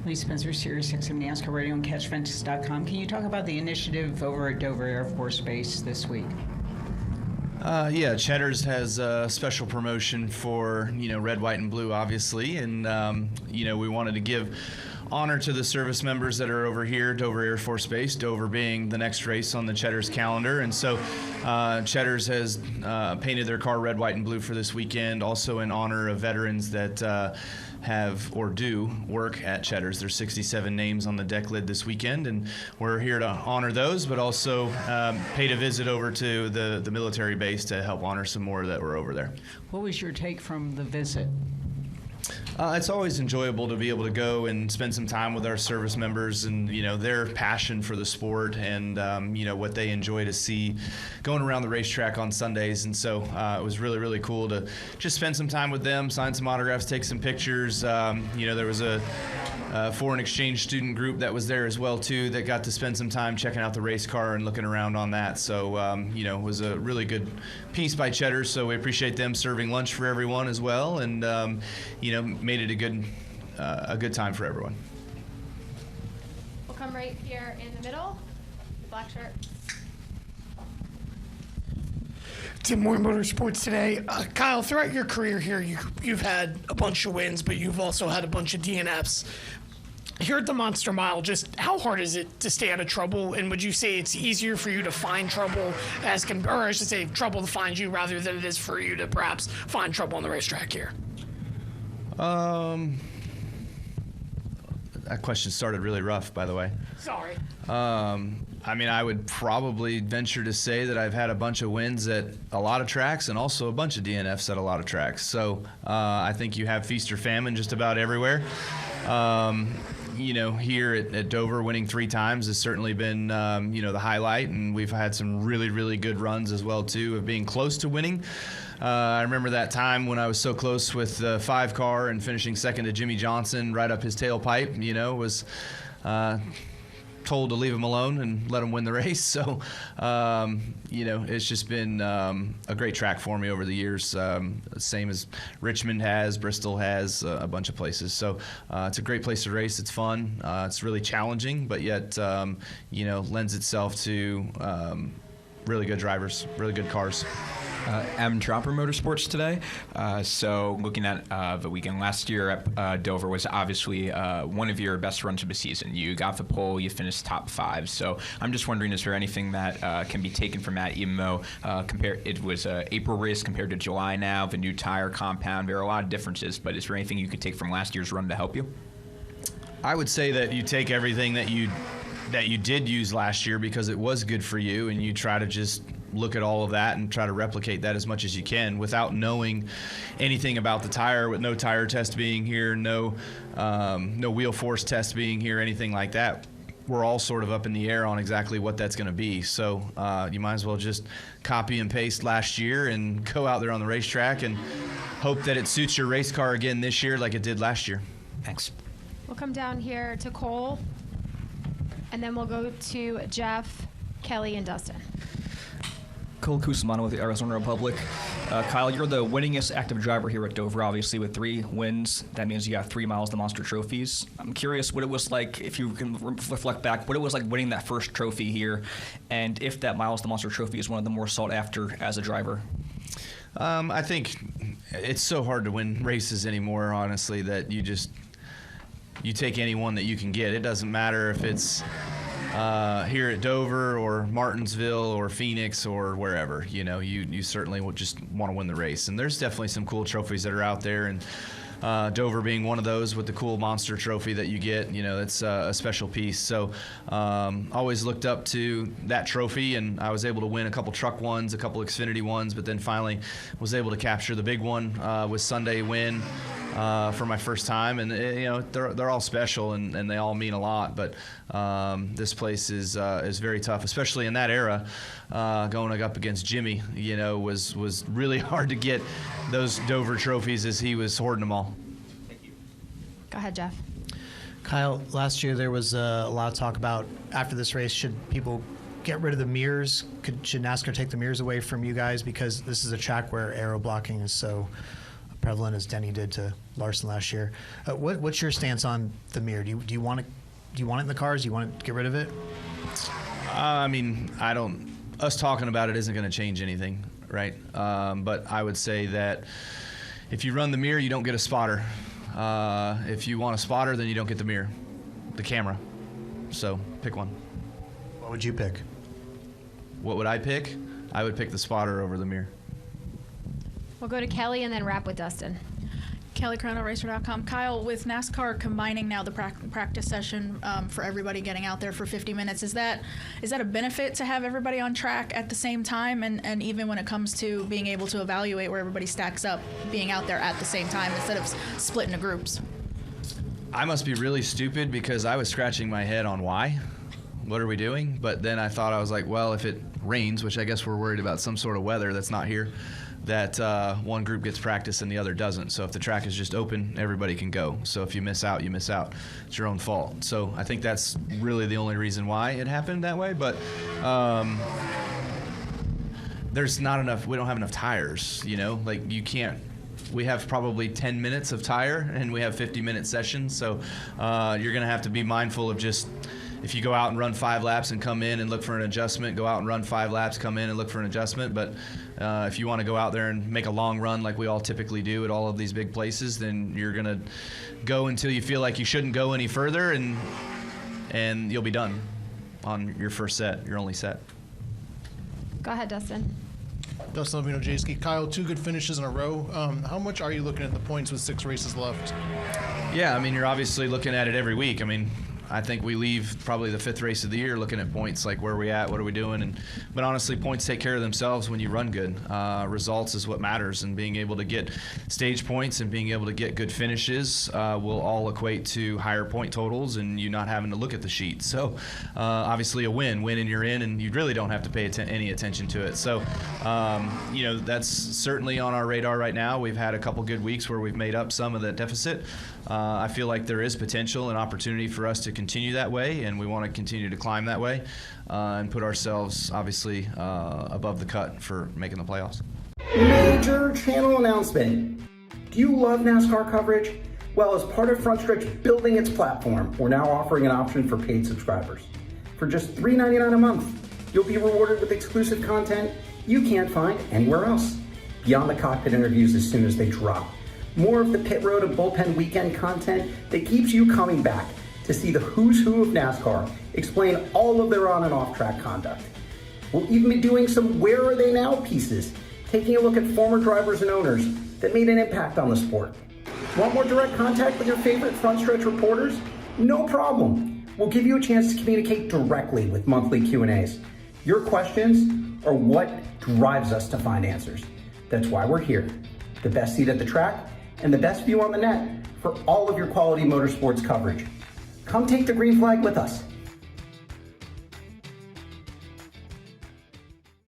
Lee Spencer, Sirius XM NASCAR Radio and CatchFentus.com. Can you talk about the initiative over at Dover Air Force Base this week? Yeah, Cheddar's has a special promotion for, red, white, and blue, obviously. And, we wanted to give honor to the service members that are over here, Dover Air Force Base, Dover being the next race on the Cheddar's calendar. And so Cheddar's has painted their car red, white, and blue for this weekend, also in honor of veterans that have or do work at Cheddar's. There's 67 names on the deck lid this weekend, and we're here to honor those, but also paid a visit over to the military base to help honor some more that were over there. What was your take from the visit? It's always enjoyable to be able to go and spend some time with our service members and, their passion for the sport and, what they enjoy to see going around the racetrack on Sundays. And so it was really, really cool to just spend some time with them, sign some autographs, take some pictures. There was a foreign exchange student group that was there as well, too, that got to spend some time checking out the race car and looking around on that. So, it was a really good piece by Cheddar. So we appreciate them serving lunch for everyone as well. And, made it a good time for everyone. We'll come right here in the middle. Black shirt. Tim Moore Motorsports today. Kyle, throughout your career here, you've had a bunch of wins, but you've also had a bunch of DNFs. Here at the Monster Mile, just how hard is it to stay out of trouble? And would you say it's easier for you to find trouble trouble to find you rather than it is for you to perhaps find trouble on the racetrack here? That question started really rough, by the way. Sorry. I would probably venture to say that I've had a bunch of wins at a lot of tracks and also a bunch of DNFs at a lot of tracks. So I think you have feast or famine just about everywhere. Here at Dover, winning 3 times has certainly been, the highlight, and we've had some really, really good runs as well, too, of being close to winning. I remember that time when I was so close with the 5 car and finishing second to Jimmy Johnson right up his tailpipe, was told to leave him alone and let him win the race. So, it's just been a great track for me over the years, same as Richmond has, Bristol has, a bunch of places. So it's a great place to race. It's fun. It's really challenging, but yet, lends itself to really good drivers, really good cars. I'm Dropper Motorsports today. So looking at the weekend last year at Dover was obviously one of your best runs of the season. You got the pole, you finished top 5. So I'm just wondering, is there anything that can be taken from that, even though it was an April race compared to July now, the new tire compound, there are a lot of differences, but is there anything you could take from last year's run to help you? I would say that you take everything that you did use last year because it was good for you, and you try to just look at all of that and try to replicate that as much as you can without knowing anything about the tire, with no tire test being here, no wheel force test being here, anything like that. We're all sort of up in the air on exactly what that's going to be. So you might as well just copy and paste last year and go out there on the racetrack and hope that it suits your race car again this year like it did last year. Thanks. We'll come down here to Cole, and then we'll go to Jeff, Kelly, and Dustin. Cole Cusimano with the Arizona Republic. Kyle, you're the winningest active driver here at Dover, obviously, with 3 wins. That means you got 3 miles the Monster Trophies. I'm curious what it was like, if you can reflect back, what it was like winning that first trophy here, and if that Miles the Monster Trophy is one of the more sought after as a driver. I think it's so hard to win races anymore, honestly, that you take any one that you can get. It doesn't matter if it's here at Dover or Martinsville or Phoenix or wherever. You certainly would just want to win the race. And there's definitely some cool trophies that are out there, and Dover being one of those with the cool monster trophy that you get, it's a special piece. So always looked up to that trophy, and I was able to win a couple truck ones, a couple Xfinity ones, but then finally was able to capture the big one with Sunday win for my first time. And they're all special, and they all mean a lot. But this place is very tough, especially in that era. Going up against Jimmy, was really hard to get those Dover trophies as he was hoarding them all. Thank you. Go ahead, Jeff. Kyle, last year there was a lot of talk about, after this race, should people get rid of the mirrors? Should NASCAR take the mirrors away from you guys, because this is a track where aero blocking is so prevalent as Denny did to Larson last year. What's your stance on the mirror? Do you want it? Do you want it in the cars? Do you want to get rid of it? I mean, I don't. Us talking about it isn't going to change anything, right? But I would say that if you run the mirror, you don't get a spotter. If you want a spotter, then you don't get the mirror, the camera. So pick one. What would you pick? What would I pick? I would pick the spotter over the mirror. We'll go to Kelly and then wrap with Dustin. Kelly Crono, Racer.com. Kyle, with NASCAR combining now the practice session for everybody getting out there for 50 minutes, is that a benefit to have everybody on track at the same time? And even when it comes to being able to evaluate where everybody stacks up, being out there at the same time instead of split into groups? I must be really stupid because I was scratching my head on why. What are we doing? But then I thought, I was like, well, if it rains, which I guess we're worried about some sort of weather that's not here, that one group gets practice and the other doesn't. So if the track is just open, everybody can go. So if you miss out, you miss out. It's your own fault. So I think that's really the only reason why it happened that way. But there's not enough, we don't have enough tires, you know? Like you can't, we have probably 10 minutes of tire and we have 50-minute sessions. So you're gonna have to be mindful of just, if you go out and run 5 laps and come in and look for an adjustment, go out and run 5 laps, come in and look for an adjustment. But if you want to go out there and make a long run like we all typically do at all of these big places, then you're going to go until you feel like you shouldn't go any further, and you'll be done on your first set, your only set. Go ahead, Dustin. Dustin Lovino, J-Ski. Kyle, 2 good finishes in a row. How much are you looking at the points with 6 races left? Yeah, I mean, you're obviously looking at it every week. I mean, I think we leave probably the 5th race of the year looking at points, like where are we at, what are we doing, but honestly, points take care of themselves when you run good. Results is what matters, and being able to get stage points and being able to get good finishes will all equate to higher point totals and you not having to look at the sheet. So obviously a win and you're in, and you really don't have to pay any attention to it. So you know, that's certainly on our radar right now. We've had a couple good weeks where we've made up some of that deficit. I feel like there is potential and opportunity for us to continue that way, and we want to continue to climb that way and put ourselves obviously above the cut for making the playoffs. Major channel announcement. Do you love NASCAR coverage? Well, as part of Frontstretch building its platform, we're now offering an option for paid subscribers. For just $3.99 a month, you'll be rewarded with exclusive content you can't find anywhere else. Beyond the cockpit interviews as soon as they drop. More of the pit road and bullpen weekend content that keeps you coming back to see the who's who of NASCAR explain all of their on and off track conduct. We'll even be doing some where are they now pieces, taking a look at former drivers and owners that made an impact on the sport. Want more direct contact with your favorite front stretch reporters? No problem. We'll give you a chance to communicate directly with monthly Q&As. Your questions are what drives us to find answers. That's why we're here. The best seat at the track and the best view on the net for all of your quality motorsports coverage. Come take the green flag with us.